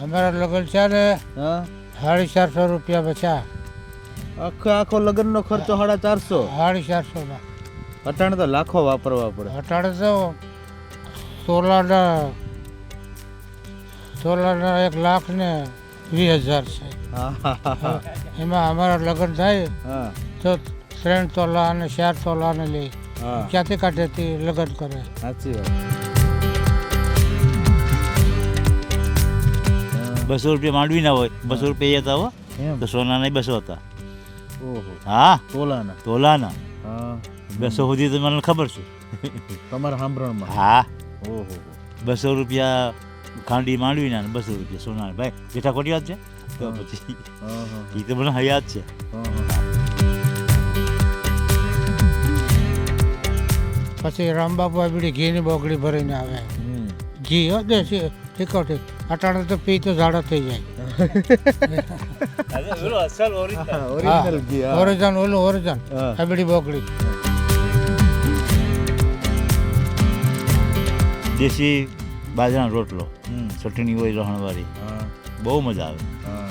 અમારા લગ્ન છે ને હા 450 રૂપિયા બચ્યા. આખો લગ્નનો ખર્ચો 450. 450 અટાણે તો લાખો વાપરવા પડે. અટાણે તો સોલાના 1,20,000 છે. હા એમાં અમારા લગ્ન થાય હા તો 3 તોલા અને 4 તોલાને લઈ હા ક્યાંથી કાઢેથી લગ્ન કરે. સાચી વાત. 200 રૂપિયા માંડવી ના હોય, 200 રૂપિયા હતા હો, એમ તો સોનાના 200 હતા. ઓહો હા તોલાના. તોલાના હા 200 સુધી તો મને ખબર છે. તમારા સાંભળણમાં. હા ઓહો 200 રૂપિયા ખાંડી માંડવીના ને 200 રૂપિયા સોનાના. ભાઈ બેઠા ખોટી વાત છે તો પછી હા હા એ તો મને હયાત છે. પછી રામબાપુ બીડી ઘીની બોકડી ભરીને આવે. ઘી હો દેશી ઠીકોઠી. અટાણે તો પી તો ઝાડા થઈ જાય. ઓરિજિનલ ઘી. હા. ઓરિજન ઓલું ઓરિજન હા. આ બીડી બોકડી. દેશી બાજરાનો રોટલો, ચટણી હોય લહણવાળી, હા બહુ મજા આવે. હા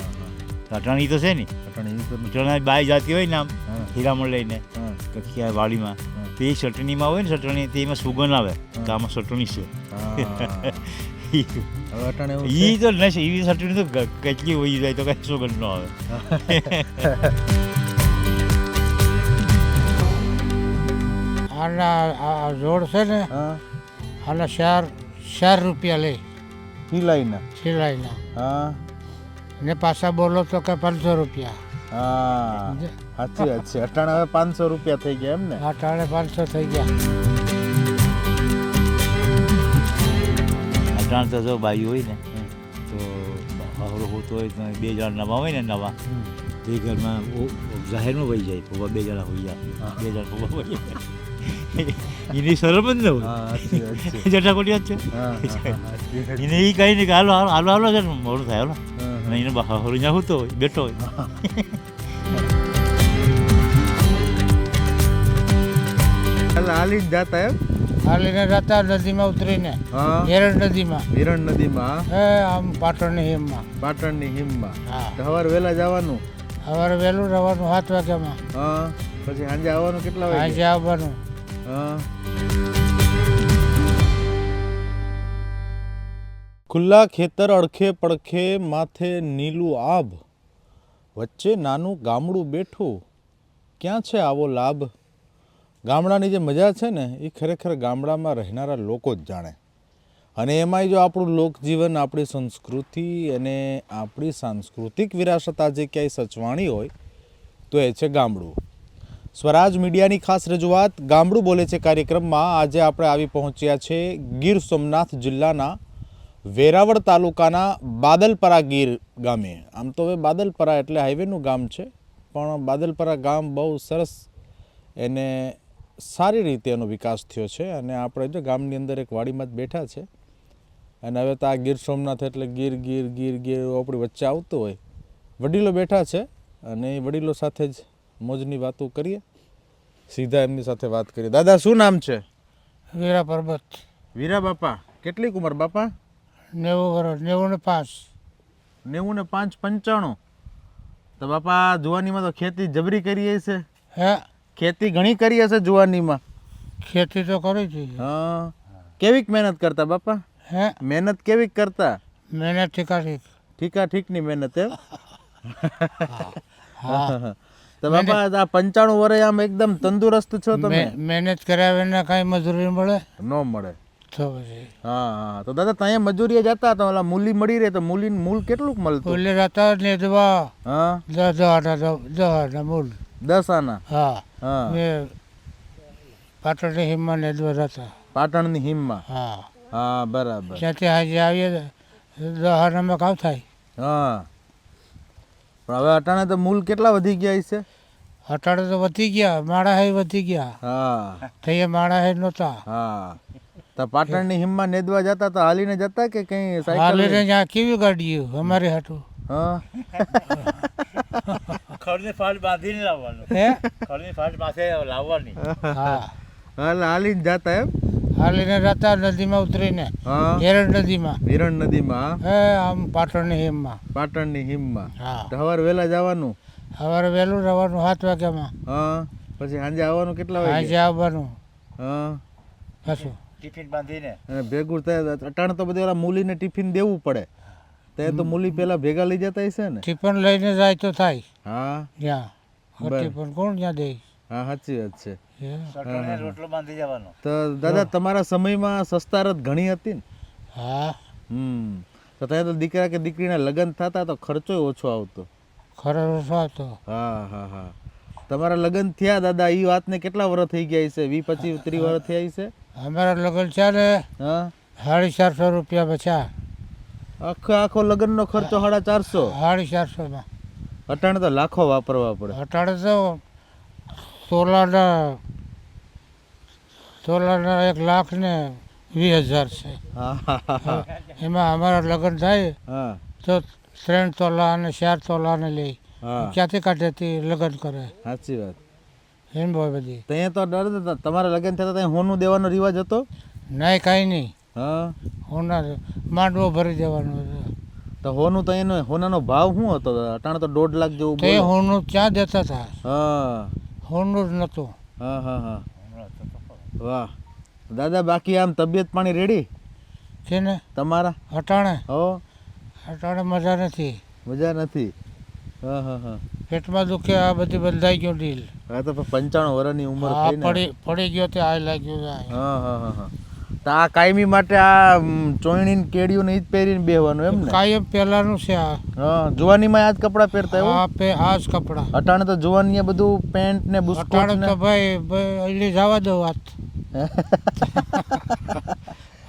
અટાણી તો છે ને, અટાણે ઈ તો અટાણા બાઈ જાતી હોય ને આમ હા હીરામણ લઈને હા કે ક્યાં વાડીમાં, તો એ ચટણીમાં હોય ને ચટણી, તો એમાં સુગંધ આવે કે આમાં ચટણી છે. હા. હવે અટાણે એવું એ છે? તો નહીં, એવી ચટણી તો કેટલી હોય જાય તો કઈ સુગંધ ન આવે. આના આ જોડ છે ને હા આના 4 રૂપિયા લે સિલાઈના. સિલાઈના હા ને પાછા બોલો તો કે 500 રૂપિયા. હા સાચી વાત છે. અટાણે હવે 500 રૂપિયા થઈ ગયા એમ ને. અટાણે 500 થઈ ગયા. અટાણ તો જો બાઈ હોય ને તો બહારો હોતો હોય તો 2 જણા નવા હોય ને નવા, એ ઘરમાં જાહેરમાં વહી જાય, પપ્પા 2 જણા હોઈ જાય, 2 જણા પપ્પા વહી જાય. એની શરમ જ ન હોય. હા સાચી વાત છે. જટા ખોટી વાત છે. હા એને એ કહી ને કે હાલો હાલો હાલો હાલો છે ને મોડું થાય હાલો, હા અને એને બહાર ત્યાં હોતો હોય બેઠો હોય. હાલી જ જાતા એમ. હાલીને જતા નદીમાં ઉતરીને હા હેરણ નદીમાં હિરણ નદીમાં. હે આમ પાટણની હિમમાં. પાટણની હિમમાં. હા તો સવારે વહેલા જવાનું. સવારે વહેલું રહેવાનું 7 વાગ્યામાં. હા પછી સાંજે આવવાનું કેટલા વાગે? સાંજે આવવાનું. હા ખુલ્લા ખેતર અડખે પડખે માથે નીલું આભ, વચ્ચે નાનું ગામડું બેઠું, ક્યાં છે આવો લાભ? ગામડાની જે મજા છે ને એ ખરેખર ગામડામાં રહેનારા લોકો જ જાણે. અને એમાંય જો આપણું લોકજીવન, આપણી સંસ્કૃતિ અને આપણી સાંસ્કૃતિક વિરાસત આજે ક્યાંય સચવાણી હોય તો એ છે ગામડું. સ્વરાજ મીડિયાની ખાસ રજૂઆત ગામડું બોલે છે કાર્યક્રમમાં આજે આપણે આવી પહોંચ્યા છે ગીર સોમનાથ જિલ્લાના વેરાવળ તાલુકાના બાદલપરા ગીર ગામે. આમ તો હવે બાદલપરા એટલે હાઈવેનું ગામ છે, પણ બાદલપરા ગામ બહુ સરસ, એને સારી રીતે એનો વિકાસ થયો છે. અને આપણે જો ગામની અંદર એક વાડીમાં જ બેઠા છે, અને હવે તો આ ગીર સોમનાથ એટલે ગીર ગીર ગીર ગીર આપણી વચ્ચે આવતું હોય. વડીલો બેઠા છે અને એ વડીલો સાથે જ મોજની વાતો કરીએ. સીધા એમની સાથે વાત કરીએ. દાદા શું નામ છે? વીરા પર્વત. વીરા બાપા. કેટલીક ઉંમર બાપા? 90 વર્ષ. 95. 95 95. તો બાપા જુવાનીમાં તો ખેતી જબરી કરી હશે. હે ખેતી ઘણી કરી હશે જુવાનીમાં. ખેતી તો કરી છે. હા કેવીક મહેનત કરતા બાપા? હે મહેનત કેવીક કરતા? મહેનત ઠીકાઠીક. ઠીકા ઠીકની મહેનત એમ. હા તો બાપા આ 95 વર્ષે આમ એકદમ તંદુરસ્ત છો તમે? મહેનત કર્યા વિના કાંઈ મજૂરી મળે ન મળે તો પછી. હા હા. તો દાદા ત્યાં મજૂરીએ જતા તો ઓલા મૂલી મળી રહે તો મૂલ કેટલુંક મળતું? ઓલે રહેતા ને દવા હા 10 મૂલ. 10 આના. હા હા મેં પાટણની હિમમાં ને દવા રહેતા. પાટણની હિમમાં. હા હા બરાબર. ત્યાંથી હાજે આવીએ 10 આનામાં કામ થાય. હા પણ હવે અટાણે તો મૂલ કેટલા વધી ગયા છે? અટાણે તો વધી ગયા, માળા હે વધી ગયા. હા થઈ માળા હે નહોતા. હા. તો પાટણની હિમમાં નેદવા જતા તો હાલીને જતા કે કઈ સાયકલ? હાલીને ત્યાં કેવી ગાડી અમારે હાટું. હા ખડની ફાટ બાંધીને લાવવાનું, હે ખડની ફાટ પાસે લાવવાની. હા હાલીને જતા એમ. હાલીને જતા નદીમાં ઉતરીને હા હેરણ નદીમાં હિરણ નદીમાં હે આમ પાટણની હિમમાં. પાટણની હિમમાં હા તો સવારે વહેલા જવાનું સવારે વહેલું રહેવાનું 7 વાગ્યામાં. હા પછી સાંજે આવવાનું કેટલા વાગે આજે આવવાનું હા પાછું. ટિફિન બાંધીને અને ભેગું થાય અટાણે તો બધી ઓલા મૂલીને ટિફિન દેવું પડે તે તો મૂલી પેલા ભેગા લઈ જતા હશે ને ટિફિન લઈને જાય તો થાય હા જ્યાં બરાબર. ટિફિન કોણ જ્યાં દે. હા સાચી વાત છે ચટણીને રોટલો બાંધી જવાનો. તો દાદા તમારા સમયમાં સસ્તારત ઘણી હતી ને હા તો ત્યાં તો દીકરા કે દીકરીના લગ્ન થતા તો ખર્ચો ઓછો આવતો ખરો રસો હતો. હા હા હા તમારા લગ્ન થયા દાદા એ વાતને કેટલા વર્ષ થઈ ગયા છે 20 25 30 વર્ષ થયા છે અમારા લગ્ન છે ને હા 450 રૂપિયા બચ્યા. આખો લગ્નનો ખર્ચો 450 450માં. અટાણે તો લાખો વાપરવા પડે અટાણે તો તોલાના 1,20,000 છે. હા હા હા હા, એમાં અમારા લગ્ન થાય હા તો 3 તોલા અને 4 તોલાને લે. હા ક્યાંથી કાઢેથી લગ્ન કરે સાચી વાત એમ હોય બધી. ત્યાં તો ડર હતા તમારા લગ્ન થતા ત્યાં હોનું દેવાનો રિવાજ હતો નહીં કાંઈ નહીં. હા હોના માંડવો ભરી દેવાનો હતો. તો હોનું તો એનો હોનાનો ભાવ શું હતો અટાણે તો 1.5 લાખ જેવું તે બોલે. હોનું ક્યાં દેતા હતા. હા હોનું જ નહોતું. હા હા હા વાહ દાદા બાકી આમ તબિયત પાણી રેડી છે ને તમારા અટાણે હો અટાણે મજા નથી. મજા નથી હા હા હા પેટમાં દુખે આ બધી બંધાઈ ગયો ડીલ. હા તો 95 વર્ષની ઉંમર આ થઈ ને પડી ગયો તે આ લાગ્યું આ. હા હા હા હા તો આ કાયમી માટે આ ચોયણી ને કેડિયું ને ઈ જ પહેરીને બેહવાનું એમ ને કાયમ પહેલાનું છે આ. હા જુવાનીમાં આ જ કપડાં પહેરતા એવું આ જ કપડાં. અટાણે તો જુવાનીએ બધું પેન્ટ ને બુસ્કોટ અટાણે ને તો ભાઈ એલી જવા દો વાત.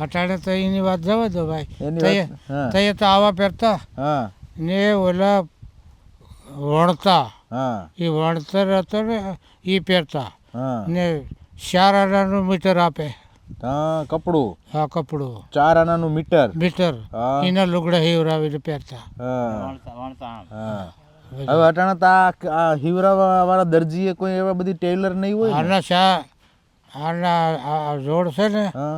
અટાણે તો એની વાત જવા દો ભાઈ. એની તઈએ વાત હા તઈએ તો આવા પહેરતા હા ને ઓલા વણતા હા એ વણતર હતો ને એ પહેરતા હા ને 4 આનાનું મીટર આપે હા કપડું આ કપડું 4 આનાનું મીટર મીટર હા એના લુગડા હિવરાવીને પહેરતા. હા વણતા આમ. હા હવે અટાણે તો આ હિવરાવા વાળા દરજીએ કોઈ એવા બધી ટેલર નહીં હોય ને આના જોડ છે ને હા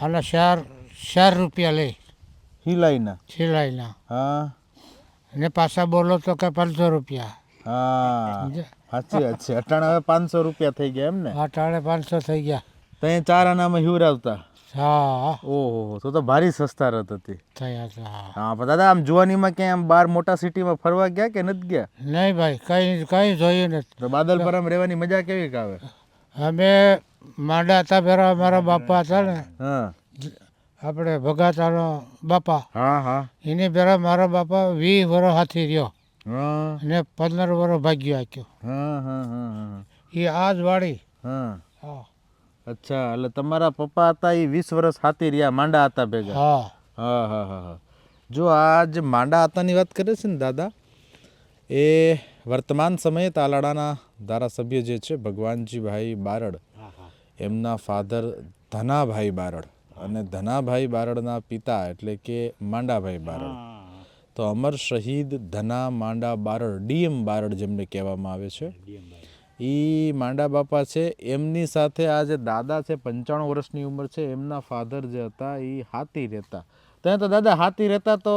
આના 4 રૂપિયા લે હિલાઈના સિલાઈના હા ને પાછા બોલો તો કે 500 રૂપિયા. હા સાચી વાત છે અટાણે હવે 500 રૂપિયા થઈ ગયા એમ ને અટાણે 500 થઈ ગયા. ત્યાં 4 આનામાં હિવરાવતા હા ઓહો તો ભારી સસ્તારત હતી થયા હતા. હા પણ દાદા આમ જુવાનીમાં ક્યાંય આમ બહાર મોટા સિટીમાં ફરવા ગયા કે નથી ગયા નહીં ભાઈ કંઈ જોયું નથી. તો બાદલપરામાં રહેવાની મજા કેવી આવે અમે માંડા હતા પેલા અમારા બાપા હતા ને હા આપણે ભગાતાનો બાપા હા હા એની પેલા મારા બાપા 20 વર્ષ હાથી રહ્યો હા ને 15 વર્ષ ભાગ્યો આખ્યો. હા હા હા હા એ આ જ વાળી. હા હા અચ્છા એટલે તમારા પપ્પા હતા એ 20 વર્ષ હાથી રહ્યા માંડા હતા ભેગા હા હા હા હા હા જો આ જે માંડા હતાની વાત કરે છે ને દાદા એ વર્તમાન સમયે તાલાડાના ધારાસભ્ય જે છે ભગવાનજીભાઈ બારડ એમના ફાધર ધનાભાઈ બારડ અને ધનાભાઈ બારડના પિતા એટલે કે માંડાભાઈ બારડ તો અમર શહીદ ધના માંડા બારડ ડીએમ બારડ જેમને કહેવામાં આવે છે એ માંડા બાપા છે એમની સાથે આ જે દાદા છે 95 વર્ષની ઉંમર છે એમના ફાધર જે હતા એ હાથી રહેતા ત્યાં તો દાદા હાથી રહેતા તો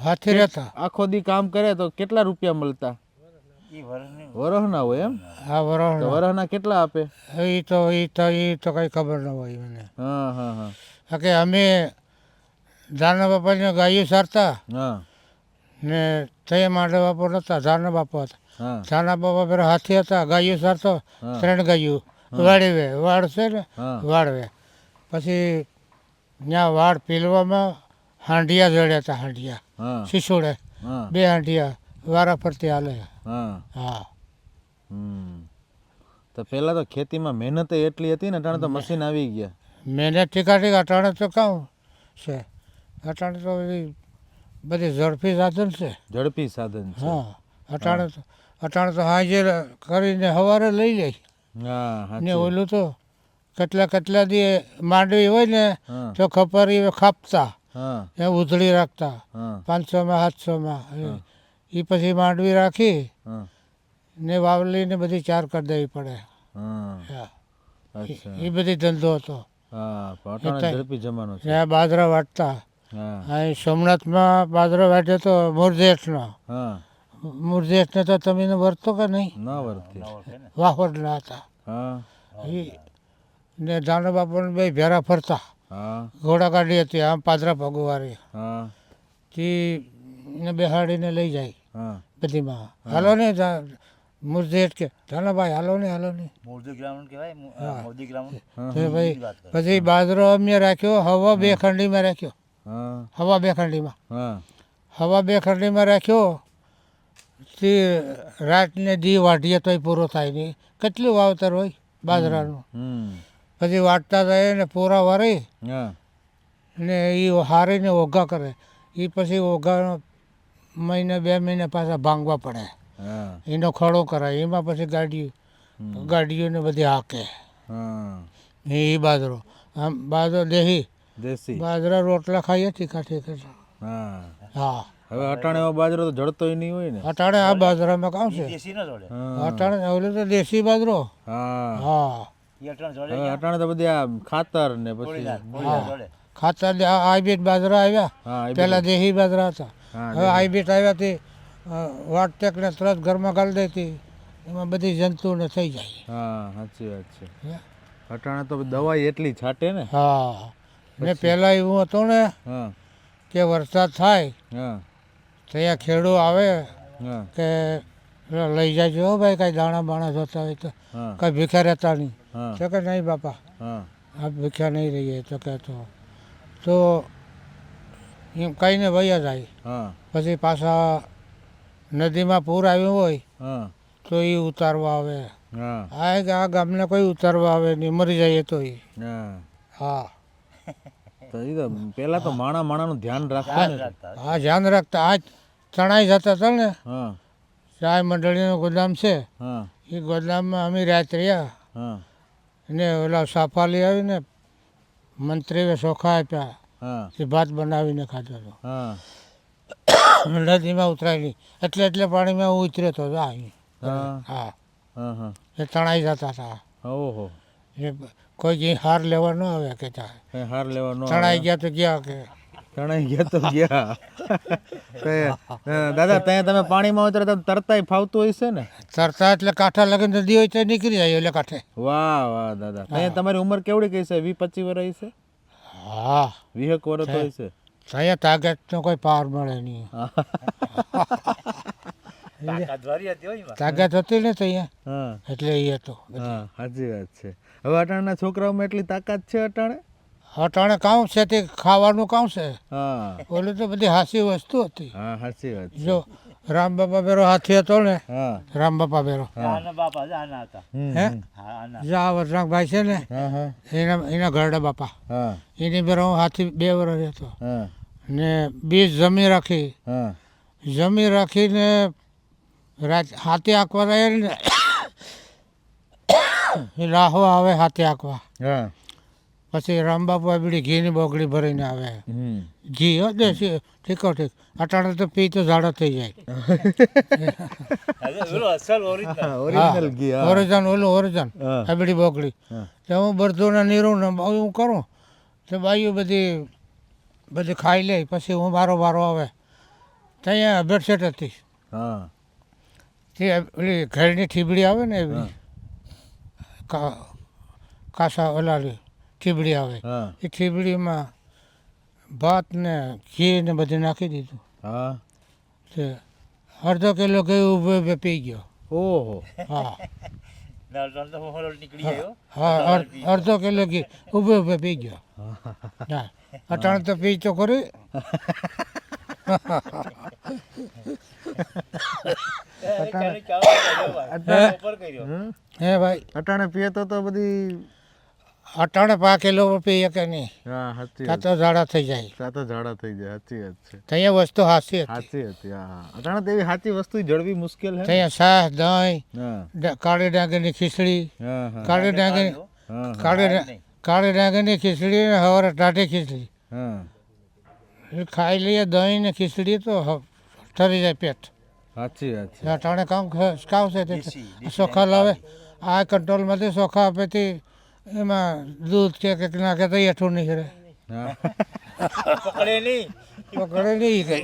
હાથી રહેતા. આખો દી કામ કરે તો કેટલા રૂપિયા મળતા ઈ વરની વરહના હોય એમ હા તો બરાબર. વરહના કેટલા આપે એ તો કઈ ખબર ન હોય મને. હા હા હા કે અમે જાના બાપાને ગાયું સારતા હા ને તે માંડે બાપો નહોતા જાના બાપા હતા. હા જાના બાપા પેલા હાથી હતા ગાયું સારતો હા. 3 ગાયું વાળવે વાળ છે ને હા વાળવે પછી ત્યાં વાળ પીલવામાં હાંડિયા જડ્યા હતા હાંડિયા હા શીશોડે હા 2 હાંડિયા વારા ફરતી હાલે. હા હા તો પહેલાં તો ખેતીમાં મહેનત એટલી હતી ને અટાણે તો મશીન આવી ગયા મહેનત ઠીક અટાણે તો કામ છે અટાણે તો બધી ઝડપી સાધન છે. ઝડપી સાધન છે હા અટાણે તો હાજે કરીને સવારે લઈ જાય હા ને સાચી ઓલું તો કેટલા દી માંડવી હોય ને હા તો ખપર એ ખાપતા હા એ ઉધળી રાખતા હા 500માં 700માં એ પછી માંડવી રાખી હા ને વાવલીને બધી 4 કરી દેવી પડે. હા હા અચ્છા એ બધી ધંધો હતો. હા પણ અટાણે એટલે- ઝડપી જમાનો છે ત્યાં બાજરા વાટતા હા અહીં સોમનાથમાં બાજરો વાટ્યો તો મુરજેઠનો હા મુરજેઠને તો તમે વર્તો કે નહીં ના વર્તી વાહોડના હતા હા એ ને દાનો બાપુને બે ભેરા ફરતા હા ઘોડા ગાડી હતી આમ પાદરા ભગવારી હા તે ને બેહાડીને લઈ જાય હા બધીમાં હાલો ને મુરજેઠ કે દાનાભાઈ હાલો ને મોરજી ગ્રાઉન્ડ કહેવાય મોરજી ગ્રાઉન્ડ તો ભાઈ પછી બાજરો અમે રાખ્યો હવા બે ખંડીમાં રાખ્યો હા હવા બે ખંડીમાં હા હવા બે ખંડીમાં રાખ્યો તે રાતને દી વાઢીએ તોય પૂરો થાય નહીં કેટલું વાવતર હોય બાજરાનું હમ પછી વાટતા જાય ને પૂરા વારી હા ને એ હારીને ઓઘા કરે એ પછી ઓઘા મહિને 2 મહિને પાછા ભાંગવા પડે હા એનો ખડો કરાય એમાં પછી ગાડીઓને બધી હાકે હા એ બાજરો આમ બાજરો દેહી દેશી બાજરા રોટલા ખાઈએ તીખા તીખા હા હા હવે અટાણે એવો બાજરો તો જડતોય નહીં હોય ને અટાણે આ બાજરામાં કામ છે દેશી ન જોડે હા અટાણે ઓલું તો દેશી બાજરો હા હા એ અટણ જોડે હવે અટાણે તો બધી આ ખાતર ને પછી જોડે ખાતર હાઈબ્રિડ બાજરા આવ્યા હા એ પહેલાં દેશી બાજરા હતા હા, હવે હાઈબ્રિડ આવ્યા તે વાટટેકને તરત ઘરમાં ગાળી દેતી એમાં બધી જંતુને થઈ જાય હા સાચી વાત છે હે? અટાણે તો દવાઈ એટલી છાંટે ને હા ને પહેલાં એવું હતું ને હા કે વરસાદ થાય હા ત્યાં ખેડૂ આવે હા કે લઈ જાય હો ભાઈ કાંઈ દાણા બાણા જોતા હોય તો હા કાંઈ ભીખ્યા રહેતા નહીં હા તો કે નહીં બાપા હા આ ભીખ્યા નહીં રહીએ તો કે તો એમ કહીને વયા જાય હા પછી પાછા નદીમાં પૂર આવ્યું હોય હા તો એ ઉતારવા આવે હા આ ગામને કોઈ ઉતારવા આવે નહીં મરી જાય તો એ હા હા તો એ તો પેલા તો માણાનું ધ્યાન રાખતા ને હા ધ્યાન રાખતા આ ચણાઈ જતા હતા ને હા ચાય મંડળીનું ગોદામ છે હા એ ગોદામમાં અમે રાત રહ્યા હા ને ઓલા સાફાલી આવીને મંત્રીએ ચોખા આપ્યા હા એ ભાત બનાવીને ખાધો હતો હા નદીમાં ઉતરાય નહીં એટલે પાણીમાં હું ઉતર્યો હતો અહીં હા હા હા હા એ તણાઈ જતા હતા ઓહો એ કોઈ જે હાર લેવા ન આવે કે કઈ હાર લેવા ન તણાઈ ગયા તો ગયા કે તણાઈ ગયા તો ગયા દાદા ત્યાં તમે પાણીમાં ઉતરે તો તરતાય ફાવતું હોય છે ને તરતા એટલે કાંઠા લગીને નદી હોય તો નીકળી જાય એટલે કાંઠે વાહ વાહ દાદા ત્યાં તમારી ઉંમર કેવડી કઈ છે 20-25 વર્ષ છે હા 20 વર્ષ હોય છે અહીંયા તાકાતનો કોઈ પાર મળે નહીં તાકાતવારી હતી હોય એમાં. તાકાત હતી ને તો અહીંયા હા એટલે એ હતો હા સાચી વાત છે હવે અટાણના છોકરાઓમાં એટલી તાકાત છે અટાણે અટાણે કામ છે તે ખાવાનું કામ છે હા ઓલું તો બધી હાસી વસ્તુ હતી હા સાચી વાત છે જો રામ બાપા બેરો હાથી હતો ને હા રામ બાપા બેરો આના બાપા જ આના હતા હે હા આના જો આ વરસાંગભાઈ છે ને હા હા એના ઘરડા બાપા હા એની બેરો હું હાથી 2 વર્ષ હતો હા ને બીજ જમી રાખી હા જમી રાખીને હાથી આંકવા જાય ને એ રાહો આવે હાથી આંકવા હા પછી રામબાપુ બીડી ઘીની બોકડી ભરીને આવે હમ ઘી હો દેશી ઠીકો ઠીક અટાણે તો પી તો ઝાડા થઈ જાય પેલો અસલ ઓરિજિનલ ઓરિજિનલ ઘી હા ઓરિજન ઓલું ઓરિજન હા. આ બીડી બોકડી હા. તો હું બરધું ને નીરું ને હું કરું તો બાઈઓ બધી ખાઈ લે પછી હું વારો આવે ત્યાં બેડશીટ હતી હા તે ઓલી ઘરની ઠીબડી આવે ને એવી કાસા ઓલાની ઠીબડી આવે હા એ ઠીબડીમાં ભાત ને ઘી ને બધું નાખી દીધું હા તે અડધો કિલો ઘી ઊભે પી ગયો ઓહો હા નળ તો હોલ નીકળી ગયો હા અડધો કિલો ઘી ઊભે પી ગયો હા અટાણે તો પી તો ખરી ઉપર કર્યો હે ભાઈ અટાણે પીએ તો બધી અટાણે 5 કિલો પી શકે નહીં હા સાચી ત્યાં વાત તો ઝાડા થઈ જાય ત્યાં તો ઝાડા થઈ જાય સાચી વાત છે ત્યાં વસ્તુ હાસી હતી સાચી હતી હા અટાણે તો એવી સાચી વસ્તુ જળવી મુશ્કેલ છે ત્યાં છાશ દહીં હા કાળી ડાંગરની ખીચડી હા હા કાળી ડાંગરની હા કાળી ડાંગરની ખીચડી ને હવારે ટાઢી ખીચડી હા એ ખાઈ લઈએ દહીં ને ખીચડી તો ઠરી જાય પેટ સાચી વાત છે અટાણે કામ છે તે ચોખા લાવે આ કંટ્રોલમાંથી ચોખા આપેથી એમાં દૂધ છે કે નાખે તો એઠું નીકળે હા પકડે નહીં. પકડે નહીં કઈ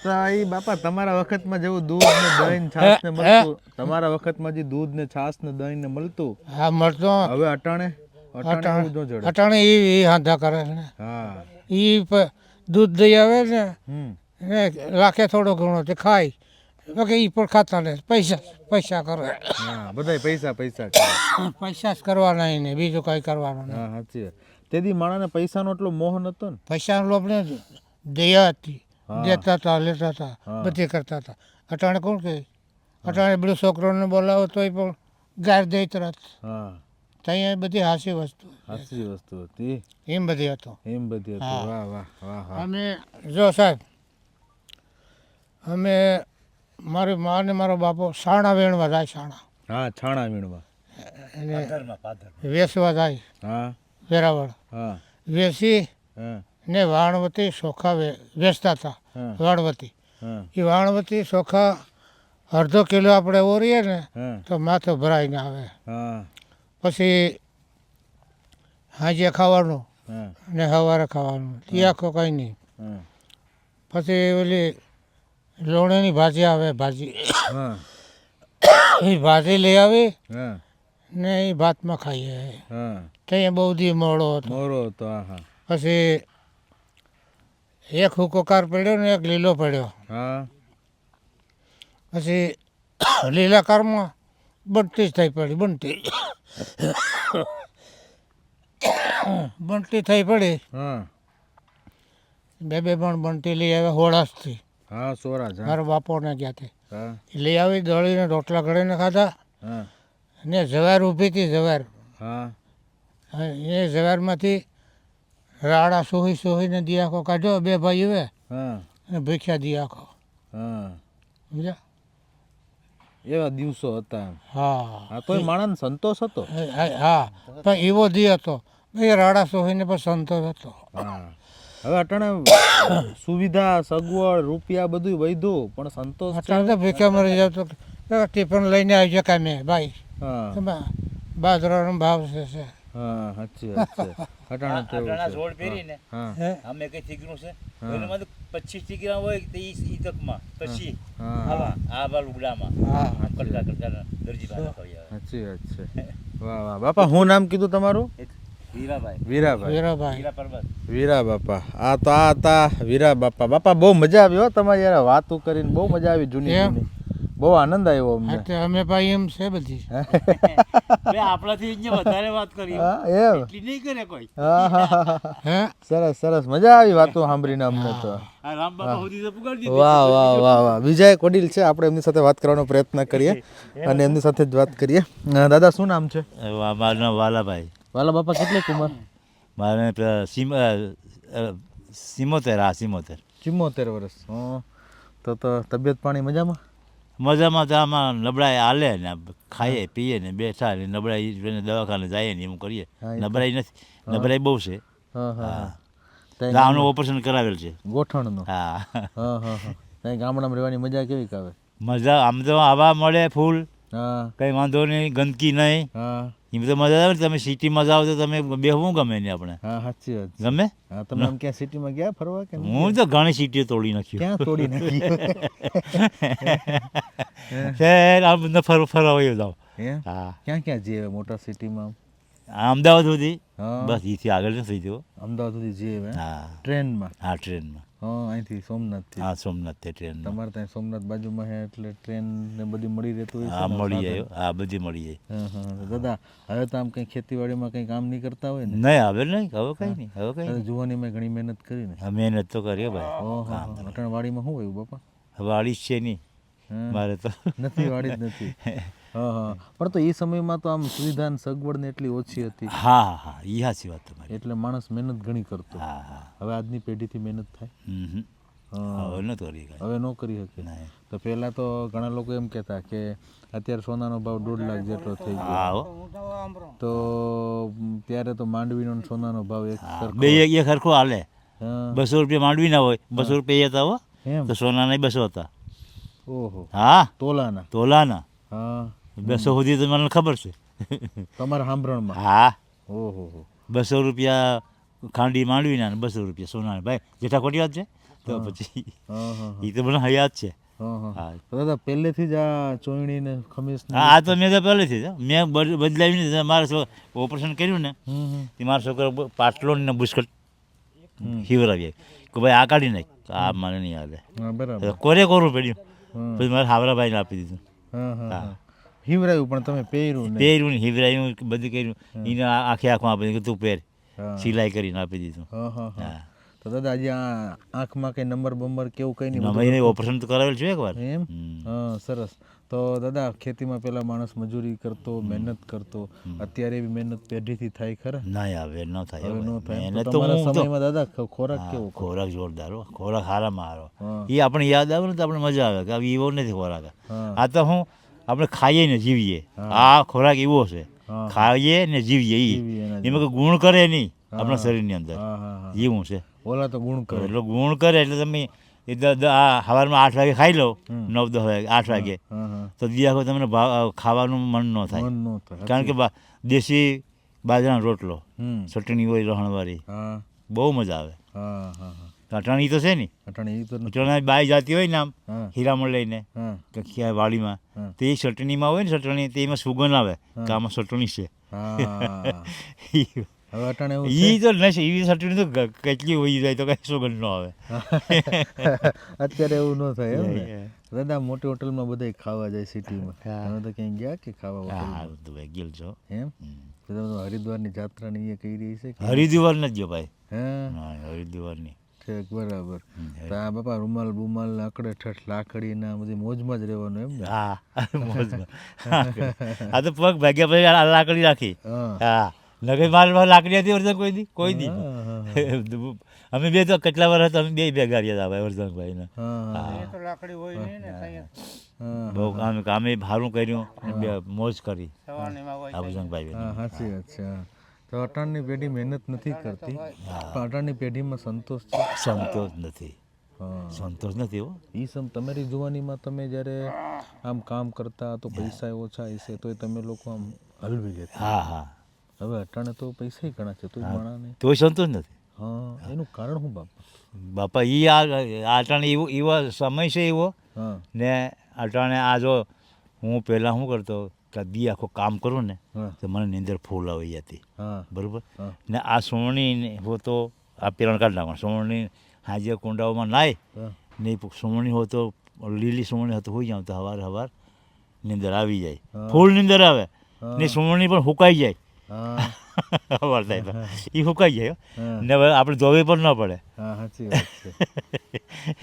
તો એ બાપા તમારા વખતમાં જેવું દૂધ ને દહીં ને છાશ ને મળતું, તમારા વખતમાં જે દૂધ ને છાશ ને દહીં ને મળતું, હા મળતો હવે અટાણે અટાણે એવું ન જડે. અટાણે એ હાંધા કરે છે ને હા એ દૂધ દઈ આવે ને હમ ને રાખે થોડો ઘણો તે ખાય બાકી એ પણ ખાતા ને પૈસા કરે હા બધાય પૈસા પૈસા કરે. પૈસા જ કરવાના એને બીજું કાંઈ કરવાનું નહીં હા સાચી વાત. તેથી માણસને પૈસાનો એટલો મોહ નતો ને. પૈસાનો લોભને દયા હતી હા. દેતા હતા લેતા હતા હા. બધી કરતા હતા અટાણે કોણ કહે અટાણે બધું છોકરોને બોલાવો તોય પણ ગાર દઈ તરત હા ત્યાં બધી હાસી વસ્તુ સાચી વસ્તુ હતી. એમ બધી હતો એમ બધી હતી. હા. વાહ વાહ વાહ વાહ. અમે જો સાહેબ અમે મારી મા ને મારો બાપો સાણા વેણવા જાય સાણા હા છાણા વીણવા. એને પાદરમાં, પાદર. વેસવા જાય હા વેરાવળ હા વેસી હા ને વાણવતી ચોખા વેચતા હતા હા વાણવતી હા એ વાણવતી ચોખા અડધો કિલો આપણે ઓરીએ ને હા તો માથું ભરાઈને આવે હા પછી હાજે ખાવાનું હા ને સવારે ખાવાનું એ આખો કંઈ નહીં હા પછી ઓલી લોણીની ભાજી આવે ભાજી હા એ ભાજી લઈ આવી હા ને એ ભાતમાં ખાઈએ હા ત્યાં બહુ દી મોડો હતો મોરો હતો. હા હા પછી એક હુકો કાર પડ્યો ને એક લીલો પડ્યો હા પછી લીલા કારમાં બંટી જ થઈ પડી બંટી બંટી થઈ પડી હા બે પણ બંટી લઈ આવ્યા હોળાસથી હા સોરાજ. હા મારા બાપોને ગયા તે હા લઈ આવી દળીને રોટલા ઘડીને ખાધા હા ને જવાર ઊભી હતી જવાર હા એ જવારમાંથી રાડા સોહીને દિયાખો કાઢ્યો બે ભાઈઓએ હા અને ભીખ્યા દિયાખો હા સમજ્યા એવા દિવસો હતા. હા હા તોય માણસ સંતોષ હતો. હા પણ એવો દી હતો એ રાડા સોહીને પણ સંતોષ હતો હા હવે અટાણે સુવિધા સગવડ રૂપિયા બધું વધ્યું પણ સંતોષ છે. અત્યારે તો ભીખ્યા મરી જાવ તો ટિફિન લઈને આવી શકાય મેં ભાઈ હા તમે બાજરાનો ભાવ છે હા સાચી વાત છે. અટાણે તો એવું આટલાના છે. જોડ પહેરીને હા હે અમે કઈ ઠીકરું છે હા. એનામાં તો 25 ટીકરા હોય તો ઈ તકમાં પછી હા આવા આ બાલ ઉગડામાં હા આમ કરતા કરતા દરજી પાસે ખવી આવે. સાચી વાત છે. વાહ વાહ બાપા હું નામ કીધું તમારું? વીરાભાઈ વીરાભાઈ. વીરાભાઈ વીરા પર્વત. વીરા બાપા. આ તો આ હતા વીરા બાપા. બાપા બહુ મજા આવી હો તમારી યાર વાતો કરીને બહુ મજા આવી જૂની એમ? જૂની. બહુ આનંદ આવ્યો અમને. એટલે અમે ભાઈ એમ છે બધી બે આપણાથી અહીંયા વધારે વાત કરી હા એમ. એટલી નહીં કરે કોઈ. હા હા હા. હે સરસ સરસ મજા આવી વાતો સાંભળીને અમને તો. આ રામ બાપા સુધી તો પુગાડી દીધી. વાહ વાહ વાહ વાહ. વિજય કોડિલ છે, આપણે એમની સાથે વાત કરવાનો પ્રયત્ન કરીએ અને એમની સાથે જ વાત કરીએ. દાદા શું નામ છે? મારું નામ વાલાભાઈ. વાલા બાપા કેટલી ઉંમર? મારે 74 હા 74. 74 વર્ષ. હં તો તબિયત પાણી મજામાં? મજામાં તો આમાં નબળાઈ હાલે ને ખાઈએ પીએ ને બેઠા ને નબળાઈ એને દવાખાને જઈએ ને એમ કરીએ. હા, એ તો. નબળાઈ નથી, નબળાઈ બહુ છે. હા હા હા ત્યાં આનું ઓપરેશન કરાવેલ છે. ગોઠણનું. હા હા હા હા. ત્યાં ગામડામાં રહેવાની મજા કેવી આવે? મજા આમ તો હવા મળે ફૂલ, હા કંઈ વાંધો નહીં, ગંદકી નહીં, હા એમ તો મજા આવે ને. તમે સિટીમાં જાઓ તો તમે બેહવું ગમે નહીં આપણે, હા સાચી વાત છે. ગમે. હા તમે આમ ક્યાં સિટીમાં ગયા ફરવા કે નહીં? હું તો ઘણી સિટીઓ તોડી નાખ્યું. ક્યાં તોડી નાખી? છે આમ બધા ફરવા વયો જાઓ. હે? હા ક્યાં ક્યાં જઈએ મોટા સિટીમાં? આ અમદાવાદ સુધી, હા બસ એથી આગળ નથી થયો. અમદાવાદ સુધી જઈએ હવે? હા ટ્રેનમાં? હા ટ્રેનમાં. હા અહીંથી સોમનાથથી. હા સોમનાથ તે ટ્રેનમાં. તમારે ત્યાં સોમનાથ બાજુમાં છે એટલે ટ્રેન ને બધી મળી રહેતું હોય છે હા ને મળી સાધન? જાય, હા બધી મળી જાય. હા હા દાદા હવે તો આમ કંઈ ખેતીવાડીમાં કંઈ કામ નહીં કરતા હોય ને? નહીં હવે નહીં, હવે કંઈ નહીં, હવે કંઈ નહીં. જુવાનીમાં ઘણી મહેનત કરી ને? હા, મહેનત તો કરીએ ભાઈ. ઓહો કામ તો. અટણ વાડીમાં શું હોય બાપા? હવે વાળી જ છે નહીં હા. મારે તો. નથી વાડી જ નથી. હા હા પણ તો એ સમયમાં તો આમ સુવિધા ને સગવડ ને એટલી ઓછી હતી હા હા હા એ સાચી વાત તમારી. એટલે માણસ મહેનત ઘણી કરતો. હા હા. હવે આજની પેઢીથી મહેનત થાય? હમ. હા હવે ન કરી કાંઈ. હવે ન કરી શકે. નહીં. તો પહેલાં તો ઘણા લોકો એમ કહેતા કે અત્યારે સોનાનો ભાવ 1.5 લાખ જેટલો થઈ ગયો. હા હો. તો ત્યારે તો માંડવીનો ને સોનાનો ભાવ એક હા, સરખો. બે એક સરખો હાલે. હા 200 રૂપિયા માંડવી ના હોય, 200 રૂપિયા હતા હો, એમ? તો સોનાના 200 હતા. ઓહો હા તોલાના. તોલાના હા 200 સુધી તો મને ખબર છે. તમારા સાંભળણમાં? હા ઓહો હો 200 રૂપિયા ખાંડી માંડવીના અને 200 રૂપિયા સોનાના ભાઈ જેઠા ખોટી વાત છે તો પછી હા હા એ તો મને હયાત છે હા હા હા તો દાદા પહેલેથી જ આ ચોયણી ને ખમીસ ને આ તો મેં તો પહેલેથી જ મેં બદલાવી નથી મારે ઓપરેશન કર્યું ને તે મારા છોકરા પાટલો ને બુસ્કટ હિવરાવી કે ભાઈ આ કાઢી નાખ આ મને નહીં આવે હા બરાબર કોરે કોરું પડ્યું હા પછી મારા હાવરાભાઈને આપી દીધું હા હા હા હિવરાયું પણ તમે પહેર્યું ને પહેર્યું ને હિવરાયું બધું કર્યું એને આખે આખું આપી દીધું કે તું પહેર હા સિલાઈ કરીને આપી દીધું હા હા હા હા તો દાદા આજે આ આંખમાં કઈ નંબર બંબર કેવું કઈ નહીં અમે ઓપરેશન તો કરાવેલ છે એકવાર એમ હા સરસ તો દાદા ખેતીમાં પેલા માણસ મજૂરી કરતો મહેનત કરતો અત્યારે બી મહેનત પેઢીથી થાય ખરા ના આવે ન થાય હવે હવે. નો થાય મહેનત તો તો તમારા હું તો સમયમાં દાદા ખોરાક કેવો ખોરાક જોરદાર હો ખોરાક હારામાં હારો હા એ આપણે યાદ આવે ને તો આપણે મજા આવે કે હવે એવો નથી ખોરાક હા આ તો હું આપણે ખાઈએ ને જીવીએ આ ખોરાક એવો છે હા ખાઈએ ને જીવીએ જીવીએ એના એમાં કોઈ ગુણ કરે નહીં આપણા શરીરની અંદર હા હા હા એવું છે ઓલા તો ગુણ કરે એટલે ગુણ કરે એટલે તમે એ આ સવારમાં 8 વાગે ખાઈ લો 9-10 વાગે 8 વાગે હા હા તો દી આખો તમને ખાવાનું મન ન થાય મન નો થાય કારણ કે દેશી બાજરાનો રોટલો ચટણી હોય લહણવાળી હા બહુ મજા આવે હા હા હા અટાણી તો છે ને અટાણે એ તો નથી. અટાણા બાઈ જાતી હોય ને આમ હા હીરામણ લઈને હા કે ક્યાં વાડીમાં હા. તો એ ચટણીમાં હોય ને ચટણી તે એમાં સુગંધ આવે કે આમાં ચટણી છે હા હવે અટાણે એવું એ તો નથી એવી ચટણી તો કેટલી હોય જાય તો કઈ સુગંધ ન આવે અત્યારે એવું ન થાય એમ ને દાદા મોટી હોટલમાં બધા ખાવા જાય સિટીમાં તમે તો ક્યાંય ગયા કે ખાવા હોટલમાં? હા તો ભાઈ ગેલ છો એમ તો તમે તો હરિદ્વારની જાત્રાની એ કહી રહી છે કે હરિદ્વાર નથી ગયો ભાઈ હે હા હરિદ્વારની ઠીક બરાબર તો આ બાપા રૂમાલ બુમાલ લાકડે ઠઠ લાકડી ના બધી મોજમાં જ રહેવાનું એમ ને હા મોજમાં. આ તો પગ ભાગ્યા પછી આ લાકડી રાખી હા હા નકરી મારે લાકડી હતી વર્ધન કોઈ દી હા, હા, અમે બે તો કેટલા વર્ષ હતા અમે બે ભેગા રહ્યા હતા ભાઈ વર્ધનભાઈને હા એ તો લાકડી હોય નહીં ને ત્યાં હા બહુ કામે સારું કર્યું અને બે મોજ કરી સવારનીમાં હોય આ વર્ધનભાઈ હા સાચી વાત છે હા. તો અટાણની પેઢી મહેનત નથી કરતી પણ અટાણની પેઢીમાં સંતોષ છે સંતોષ નથી હા સંતોષ નથી હો એ તમારી જુવાનીમાં તમે જ્યારે આમ કામ કરતા તો પૈસા ઓછા હશે તોય તમે લોકો આમ હલવી લેતા હા હા હવે અટાણે તો પૈસા ઘણા છે તોય માણાને તોય સંતોષ નથી હા એનું કારણ શું બાપા બાપા એ અટાણે એવો સમય છે એવો હા ને અટાણે આ જો હું પહેલાં શું કરતો કે દી આખો કામ કરું ને હા તો મને નીંદર ફૂલ આવી જતી હા બરાબર હા. ને આ સોમણી હોતો આ પેરણ કાઢી નાખવાનું સોમણી હાજે કુંડાઓમાં નાય હા ને સોમણી હોતો લીલી સોમણી હતો હોઈ જાઉં તો હવાર નીંદર આવી જાય હા. ફૂલ નીંદર આવે હા. ને સોમણી પણ હુકાઈ જાય હા હવાર થાય તો એ હુકાઈ જાય હો. હા. ને હવે આપણે ધોવી પણ ન પડે હા સાચી વાત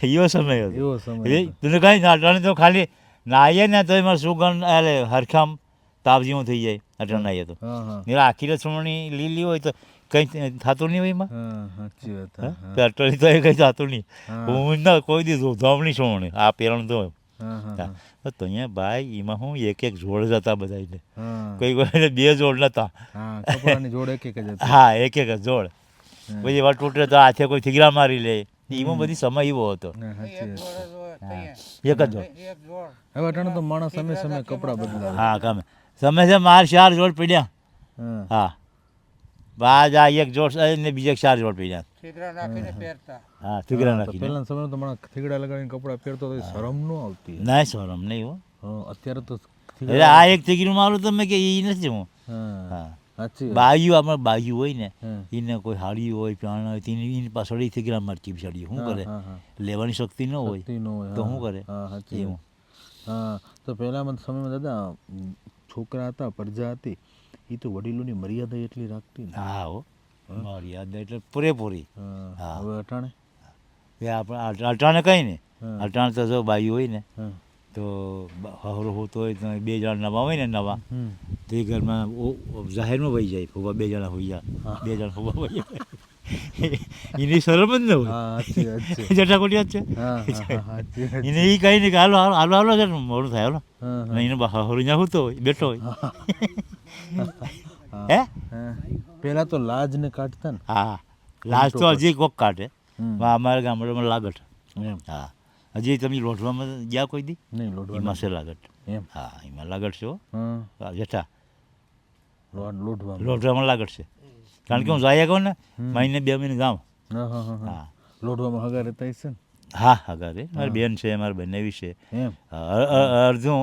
છે એવો સમય હતો એવો સમય હતો. તને કાંઈ ના અટાણે તો ખાલી નાહીએ ને તો એમાં સુગંધ અરે હરખામ તાપ જેવું થઈ જાય અટાણે નાહીએ તો હા હા ને આખી રસમણી લીલી હોય તો કંઈ થતું નહીં હોય એમાં હા સાચી વાત હા તો અટાણી તો એ કંઈ થતું નહીં હા. હું ના કોઈ દી ધોવણી સોમણી આ પેરણ તો હા હા તો અહીંયા ભાઈ એમાં હું એક જોડ જ હતા બધાને હા કોઈ કોઈને બે જોડ નહોતા હા કપડાની જોડે એક જ હતી હા એક જ જોડ પછી એવા તૂટે તો હાથે કોઈ થીગડા મારી લે એમાં બધી સમય એવો હતો હા સાચી વાત છે. એક જ જોડ એક જોડ હવે અટાણે તો માણસ સમય સમય કપડાં બદલાવે હા ગમે સમય છે માર 4 જોડ પડ્યા હા હા બાજ આ એક જોડ ને બીજા 4 જોડ પડ્યા છિદ્રા નાખીને પહેરતા હા થીગડા તો નાખીને પહેલાના સમયમાં તો માણસ થીગડા લગાડીને કપડાં પહેરતો તો એ શરમ ન આવતી ના શરમ નહીં હો હા અત્યારે તો એટલે આ એક થીગડું મારું તમે કે એ નથી હું હા હા સાચી વાત બાયું આપણે બાયું હોય ને હા એને કોઈ હાડી હોય પ્યાણ હોય તેની પાછળ એ થીગડા મારતી બિચારી શું કરે હા હા લેવાની શક્તિ ન હોય શક્તિ ન હોય તો હા, શું કરે હા સાચી એવું વાત. હા તો પહેલામાં સમયમાં દાદા છોકરા હતા પ્રજા હતી એ તો વડીલોની મર્યાદા એટલી રાખતી ને હા હો મર્યાદા એટલે પૂરેપૂરી હા હા. હવે અટાણે એ આપણે અટાણે કંઈ નહીં હા અટાણે તો જો બાયું હોય ને હા તો હવરો હોતો હોય તો 2 જણા નવા હોય ને નવા હમ તો એ ઘરમાં જાહેરમાં વહી જાય ફૂબા 2 જણા હોઈ જાય 2 જણા ફૂબા વહી જાય એની શરમ જ ન હોય હા સાચી વાત છે જટાકોટી વાત છે હા હા હા સાચી વાત એને એ કંઈ નહીં કે હાલો હાલો હાલો હાલો છે ને મોડું થાય હાલો હા ને એને હરું ત્યાં હોતો હોય બેઠો હોય હે હા પહેલા તો લાજ ને કાઢતા ને હા લાસ્ટ તો હજી કોક કાઢે હમ. અમારા ગામડામાં લાગટ એમ હા હજી તમે લોઢવામાં ગયા કોઈ દી નહીં લોઢવા એમાં છે લાગટ એમ હા એમાં લાગટ છે હો હા જેઠા લોઢવા લોઢવામાં લાગટ છે કારણ કે હું જાય કહું ને મહિને 2 મહિને જાઉં. હા હા હા હા હા લોઢવામાં હગા રહેતા હશે ને હા હગા રે મારી બેન છે મારી બંનેવી છે. એમ અડધું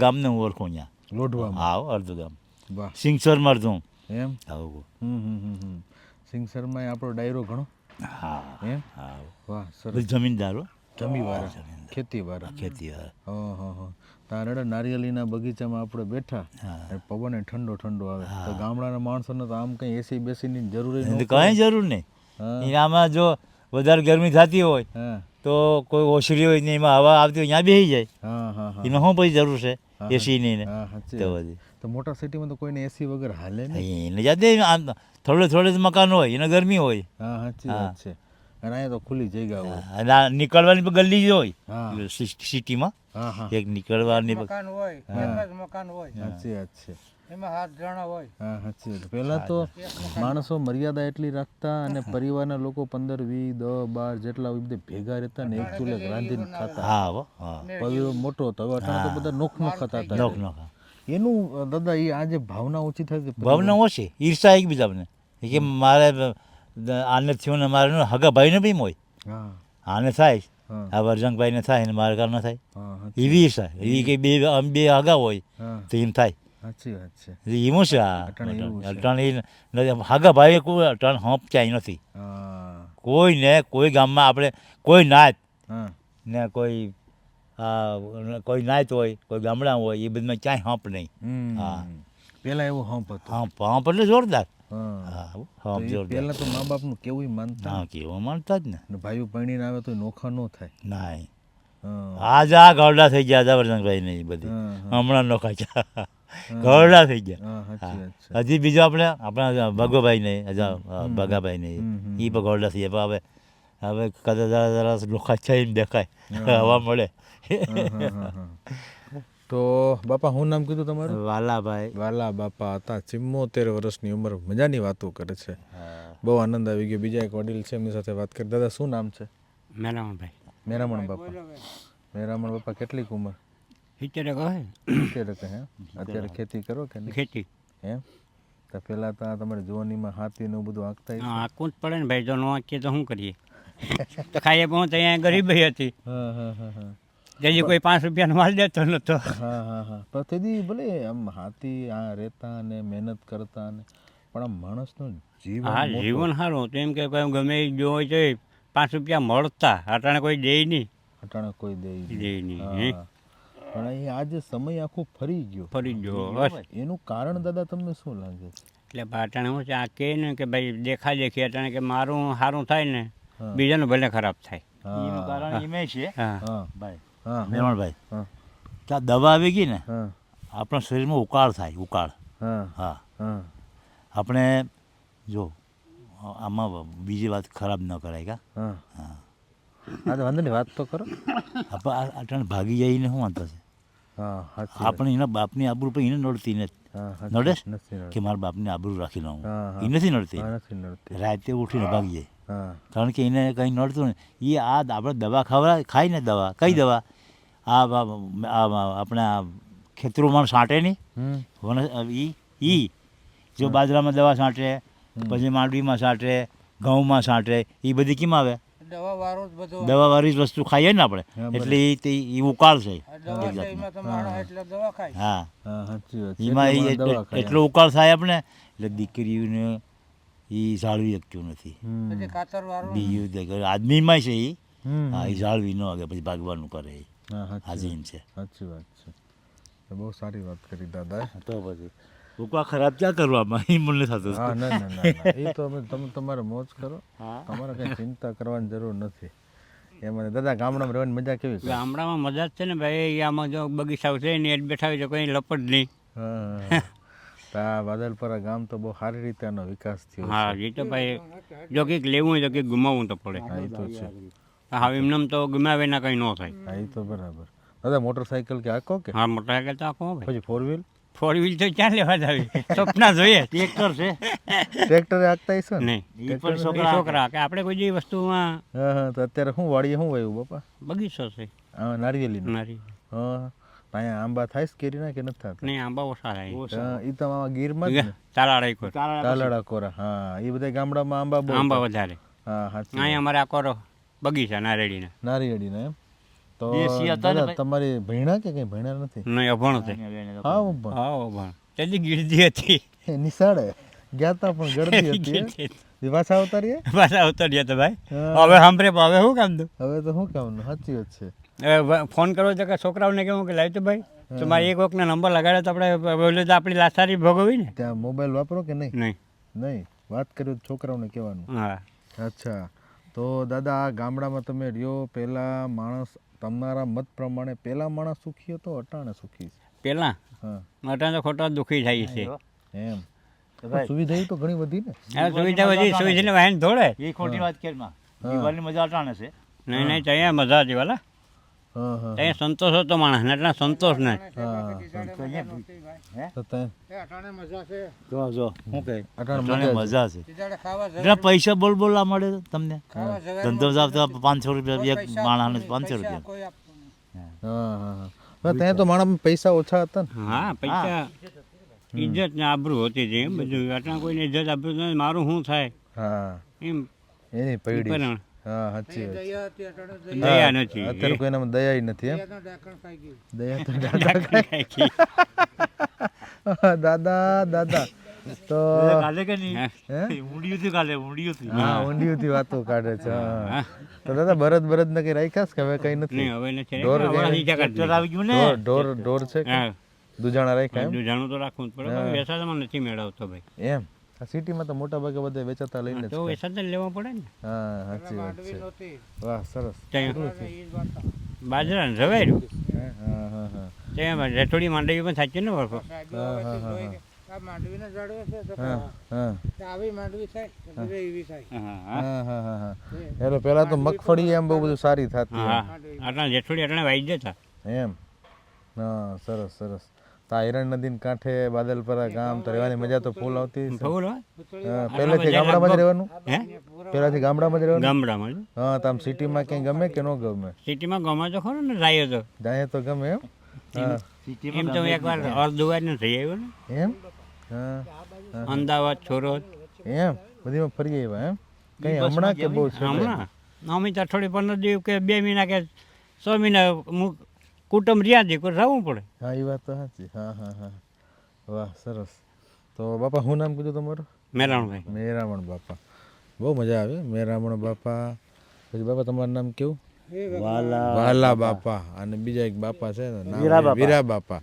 ગામને હું ઓળખું અહીંયા. લોઢવામાં આવો અડધું ગામ વાહ સિંગસરમાં અડધું એમ આવું. સિંગસરમાં આપણો ડાયરો ઘણો હા એમ હા વાહ સરસ બધી જમીનદારો જમીવાળા ખેતીવાળા ખેતીવાળા. હા તારડા નારિયેળીના બગીચામાં આપણે બેઠા હા. અને પવન એ ઠંડો ઠંડો આવે તો ગામડાના માણસોને તો આમ કંઈ એસી બેસીની જરૂર ન એટલે કાંઈ જરૂર નહીં. હા એ આમાં જો વધારે ગરમી થતી હોય હા તો કોઈ ઓસરી હોય ને એમાં હવા આવતી હોય ત્યાં બેસી જાય. હા હા હા એમાં શું પછી જરૂર છે હા, એસીની ને હા સાચી તો વાત. બધી તો મોટા સિટીમાં તો કોઈને એસી વગર હાલે નહીં એને જાતે આમ થોડે થોડે મકાન હોય એને ગરમી હોય. હા સાચી વાત છે અને અહીંયા તો ખુલ્લી જગ્યા હોય અને આ નીકળવાની પણ ગલ્લી જ હોય હા સિટીમાં. હા હા એક નીકળવાની મકાન હોય એક જ મકાન હોય સાચી વાત છે એમાં 7 જણા હોય. હા સાચી વાત પહેલાં તો માણસો મર્યાદા એટલી રાખતા અને પરિવારના લોકો 15 20 10 12 જેટલા હોય બધે ભેગા રહેતા ને એક ચૂલે રાંધીને ખાતા હા હો હા પરિવાર મોટો હતો હવે અટાણે તો બધા નોખ નોખ ખાતા હતા નોખ નોખ એનું દાદા એ આજે ભાવના ઓછી થાય છે ભાવના ઓછી ઈર્ષા એકબીજાને કે મારે આને થયું ને મારે ન હગા ભાઈને બી હોય હા આને થાય હા આ વરજંગભાઈને થાય ને મારે કામ ન થાય હા એવી ઈર્ષા એવી કે અમે બે હગા હોય હા તો એમ થાય સાચી વાત છે એમ છે આ અટાણે એવું છે. અટાણે હગા ભાઈ કોઈ અટાણે હંપ ક્યાંય નથી હા કોઈને કોઈ ગામમાં આપણે કોઈ નાત હા ને કોઈ કોઈ નાત હોય કોઈ ગામડા હોય એ બધામાં ક્યાંય હંપ નહીં. હા. પેલા એવું હંપ હતું હંપ એટલે જોરદાર. હા હા તો હંપ એ જોરદાર. પહેલા તો મા બાપનું કેવું માનતા હા કેવું માનતા જ ને ને ભાઈઓ પરણીને આવે તો નોખા ન થાય નાય હા આજ આ ગરડા થઈ ગયા જબરજંગભાઈ ને એ બધી હા, હમણાં નોખા છે ગરડા થઈ ગયા. હા સાચી વાત છે હજી બીજો આપણે આપણા ભગોભાઈ નહીં ભગાભાઈ નહીં એ પણ ગરડા થઈ ગયા પણ હવે કદાચ જરા નોખા છે એમ દેખાય હવા મળે. હા, હા, હા. તો બાપા શું નામ કીધું તમારું વાલાભાઈ. વાલા બાપા હતા 74 વર્ષની ઉંમર મજાની વાતો કરે છે બહુ આનંદ આવી ગયો બીજા એક વડીલ છે એમની સાથે વાત કરી દાદા શું નામ છે મેરામણભાઈ મેરામણ બાપા મેરામણ બાપા કેટલીક ઉંમર 70 કહે 70 હે અત્યારે ખેતી કરો કે નહીં ખેતી એમ તો પહેલાં તો તમારી જુવાનીમાં હાથી ને એવું બધું આંકતા હશે? આખું જ પડે ને ભાઈ જો ન આંકીએ તો શું કરીએ તો ખાઈએ પહોંચ અહીંયા ગરીબી હતી હા હા હા હા જેથી કોઈ 5 રૂપિયાનો માલ દેતો નતો હા હા હા પણ તેથી ભલે આમ હાથી આ રહેતા ને મહેનત કરતા ને પણ આમ માણસનું જીવન હા મોટું. જીવન સારું હતું એમ કે કોઈ ગમે એ જો હોય તો 5 રૂપિયા મળતા અટાણે કોઈ દે નહીં અટાણે કોઈ દે નહીં. દે નહીં હા પણ અહીં આજે સમય આખો ફરી ગયો ફરી જો બસ એનું કારણ દાદા તમને શું લાગે છે એટલે અટાણે શું છે આ કહે ને કે ભાઈ દેખા દેખી અટાણે કે મારું સારું થાય ને હા. બીજાનું ભલે ખરાબ થાય એનું કારણ એમ છે હા હા ભાઈ હા મેરણભાઈ હા કે આ દવા આવી ગઈ ને હા આપણા શરીરમાં ઉકાળ થાય ઉકાળ. હા હા હા આપણે જો આમાં બીજી વાત ખરાબ ન કરાય કા. હા હા હા તો વાંધો નહીં વાત તો કરો આપણે અટાણે ભાગી જઈને શું વાંધો છે હા સાચી વાત. આપણે એના બાપની આબરૂ પણ એને નડતી નથી. હા સાચી નડે વાત. નથી નડતી. કે મારા બાપની આબરૂ રાખી લઉં હા, હા. એ નથી નડતી. હા નથી નડતી રાતે ઉઠીને ભાગી જાય હા કારણ કે એને કંઈ નડતું ને એ આ આપણે દવા ખાય ને દવા કઈ દવા આપણે આ ખેતરોમાં છાંટે નહીં ઈ જો બાજરામાં દવા છાંટે પછી માંડવીમાં છાંટે ઘઉંમાં છાંટે એ બધી કેમ આવે દવા વાળો જ બધો દવાવાળી જ વસ્તુ ખાઈએ ને આપણે હા, બરાબર. એટલે એ ઉકાળ છે આ દવા એક છે જાતનો. એમાં તો માણસ એટલે દવા ખાય. હા હા સાચી વાત છે. એમાં એટલે માણસ દવા ખાય. એટલો ઉકાળ થાય આપણે એટલે દીકરીઓને એ જાળવી શકતું નથી. હમ. પછી ખાતર વાળો બીજું આદમીમાં છે એ હમ. હા એ જાળવી ન આગળ પછી ભાગવાનું કરે એ હા સાચી હાજીમ વાત. છે. સાચી વાત છે તો બહુ સારી વાત કરી દાદા તો પછી ઉકા ખરાબ ક્યાં કરવામાં એ મને થતું હા ના ના ના ના. એ તો તમે તમારે મોજ કરો હા. તમારે કંઈ ચિંતા કરવાની જરૂર નથી એમાં દાદા ગામડામાં રહેવાની મજા કેવી છે ગામડામાં મજા જ છે ને ભાઈ આમાં જો બગીચાઓ છે ને એ જ બેઠા હોય તો કંઈ લપટ નહીં હા તો આ વાદલપરા ગામ તો બહુ સારી રીતે આનો વિકાસ થયો છે. હા એ તો ભાઈ જો કંઈક લેવું હોય તો કંઈક ગુમાવવું તો પડે હા એ તો છે હા એમને તો ગુમાવે ના કંઈ ન થાય હા એ તો બરાબર દાદા મોટરસાઇકલ કે આખો કે હા મોટરસાઇકલ તો આખો ભાઈ પછી 4 વ્હીલ 4 વ્હીલ તો ક્યાં લેવા જ આવી સપના જોઈએ ટ્રેક્ટર છે ટ્રેક્ટરે આખતા હશો ને નહીં એ પણ એ છોકરા છોકરા કે આપણે કોઈ જે વસ્તુમાં હા હા તો અત્યારે શું વાડીએ શું વાવ્યું બાપા બગીચો છે હા નારિયેલી નારી હા અહીંયા આંબા થાય છે કેરીના કે નથી થતા? નહીં આંબા ઓછા થાય એ તો આમાં ગીરમાં જ ને? તાલાળા એક તાલાળા કોરા, હા એ બધા ગામડામાં આંબા બહુ આંબા થાય. વધારે હા સાચી અહીંયા અમારે આખો બગીચા નારેડીના નારિયેળીના એમ. તો દેશી હતા ને દાદા તમારી ભણ્યા કે કઈ ભણ્યા નથી? નહીં અભણ છે હા હું હા અભણ તેથી ગીરદી હતી નિશાળે ગયા તા પણ ગળદી હતી એમ? એ પાછા આવતા રહીએ? પાછા ઉતર્યા તો ભાઈ હા. હવે સાંભળે હવે શું કામ દઉં હવે તો શું કામનું, સાચી વાત છે. હવે ફોન કરવો તો કે છોકરાઓને કેવું કે લાવ તો ભાઈ તો મારે એક વખતનો નંબર લગાડે તો આપણે બોલે તો આપણી લાસારી ભોગવી ને ત્યાં મોબાઈલ વાપરો કે નહીં? નહીં નહીં, વાત કર્યું તો છોકરાઓને કહેવાનું. હા અચ્છા, તો દાદા આ ગામડામાં તમે રહ્યો, પહેલા માણસ તમારા મત પ્રમાણે પહેલા માણસ સુખી હતો અટાણે સુખી છે? પેલા હા અટાણે તો ખોટો દુઃખી થાય છે એમ. સુવિધા તો ઘણી બધી ને? હવે સુવિધા બધી સુવિધા વાહન દોડે એ ખોટી વાત કે માં દિવાળીની મજા અટાણે છે. નહીં નહીં ત્યાં મજા હતી વાલા હા હા ત્યાં સંતોષ હતો માણસ ને એટલે સંતોષ નહીં હા. તો તઈ જો જો શું કહે અટાણે અટાણે મજા મજા છે. એટલે પૈસા બોલ બોલવા મળે તમને ધંધો સાફ તો 500 રૂપિયા એક માણસને 500 રૂપિયા. હા હા હા. પણ ત્યાં તો માણસ પૈસા ઓછા હતા ને? હા પૈસા ઇજ્જત ને આબરૂ હતી જ એમ બધું અટાણે કોઈને ઇજ્જત આબરૂ નહીં મારું શું થાય હા એમ એની પૈડી. પણ હા સાચી વાત છે. દયા નથી અત્યારે કોઈનામાં દયા ય નથી એમ? દયા તો દાદા દાદા દાદા તો કાલે કે નહીં હે? ઊંડિયું થી કાલે ઊંડિયું થી હા ઊંડીઓથી વાતો કાઢે છે. હા. તો દાદા બરદ ને કઈ રાખ્યા છે કે હવે કઈ નથી? નહીં હવે નથી ઢોર ટ્રેક્ટર આવી ગયું ને ઢોર છે કે હા દુજાણા રાખ્યા એમ? દૂધાણું તો રાખવું જ પડે પણ વેસાદમાં નથી મેળવતો ભાઈ એમ આ સિટીમાં તો મોટા ભાગે બધા વેચાતા લઈને જ તો ખાય. વેસાદ જ લેવા પડે ને હા સાચી વાત છે. વાહ સરસ. ત્યાં બાજરા ને રવાયું હા હા હા ત્યાં રેઠોડી માંડવી પણ સાચી ને વળખો હા હા હા હા હા હા હા. એટલે પેલા તો મગફળી એમ બહુ બધું સારી થતી હા આટલા જેઠોડી આટલા વાઈ જતા એમ. હા સરસ સરસ. તો આ હિરણ નદી કાંઠે બાદલપરા ગામ તો રહેવાની મજા તો ફૂલ આવતી હશે. ખબર હોય હા, પહેલેથી ગામડામાં જ રહેવાનું? હે પહેલાથી ગામડામાં જ રહેવાનું? ગામડામાં જ. હા તો આમ સિટીમાં ક્યાંય ગમે કે ન ગમે? સિટીમાં ગમે તો ખરો ને જાય તો જાય તો ગમે એમ? હા એમ તો એકવાર અર્ધુવાર ને થઈ આવ્યો ને એમ? હા હા. અમદાવાદ છોરોદ એમ બધીમાં ફરી આવ્યા એમ? કઈ હમણાં કે બહુ છે? હમણાં અમે તો અઠવાડિયે 15 દિવસ કે 2 મહિના કે 6 મહિના કુટુંબ રહ્યા છે કોઈ રહેવું પડે હા એ વાત તો સાચી. હા હા હા. વાહ સરસ. તો બાપા શું નામ કીધું તમારું? મેરાણભાઈ મેરામણ બાપા. બહુ મજા આવે મેરામણ બાપા. પછી બાપા તમારું નામ કેવું? વાલા બાપા. અને બીજા એક બાપા છે ને નામ વીરા બાપા.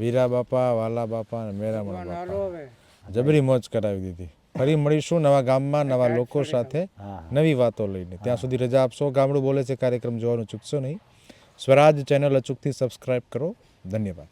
વીરા બાપા, વાલા બાપા અને મેરામણ બાપા. જબરી મોજ કરાવી દીધી. ફરી મળીશું નવા ગામમાં નવા લોકો સાથે નવી વાતો લઈને. ત્યાં સુધી રજા આપશો. ગામડું બોલે છે કાર્યક્રમ જોવાનું ચૂકશો નહીં. સ્વરાજ ચેનલ અચૂકથી સબસ્ક્રાઈબ કરો. ધન્યવાદ.